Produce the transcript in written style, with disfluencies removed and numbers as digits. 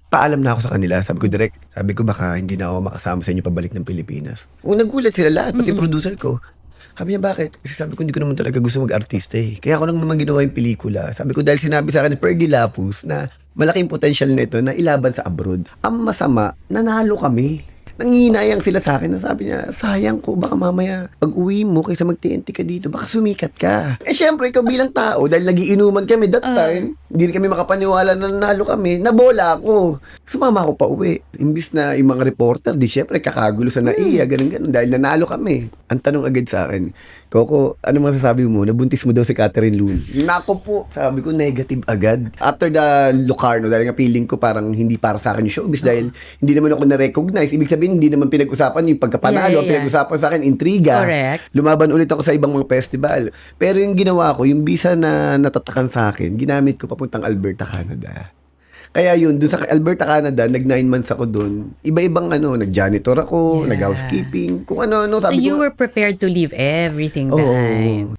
Paalam na ako sa kanila. Sabi ko, direct, sabi ko baka hindi na ako makasama sa inyo pabalik ng Pilipinas. Nagulat sila lahat, pati producer ko. Sabi niya, bakit? Kasi sabi ko, hindi ko naman talaga gusto mag-artista eh. Kaya ako lang naman ginawa yung pelikula. Sabi ko, dahil sinabi sa akin ni Ferdy Lapus na malaking potential nito na ilaban sa abroad. Ang masama, nanalo kami. Nanginayang sila sa akin na sabi niya, sayang ko, baka mamaya pag uwi mo kaysa mag-TNT ka dito, baka sumikat ka. Syempre, ikaw bilang tao, dahil nagiinuman kami that time, hindi rin kami makapaniwala na nanalo kami, nabola ako. Sumama ako pa uwi. Imbis na yung mga reporter, di syempre, kakagulo sa naiya, ganun-ganun, dahil nanalo kami. Ang tanong agad sa akin, Coco, ano masasabi mo? Nabuntis mo daw si Catherine Loon. Nako po, sabi ko, negative agad. After the Locarno, dahil nga feeling ko parang hindi para sa akin yung showbiz, dahil hindi naman ako na-recognize. Ibig sabihin, hindi naman pinag-usapan yung pagkapanalo. Ang pinag-usapan sa akin, intriga. Correct. Lumaban ulit ako sa ibang mga festival. Pero yung ginawa ko, yung visa na natatakan sa akin, ginamit ko papuntang Alberta, Canada. Kaya yun, dun sa Alberta, Canada, nag 9 months ako dun. Iba-ibang nag-janitor ako, nag-housekeeping, kung ano-ano. So you were prepared to leave everything behind.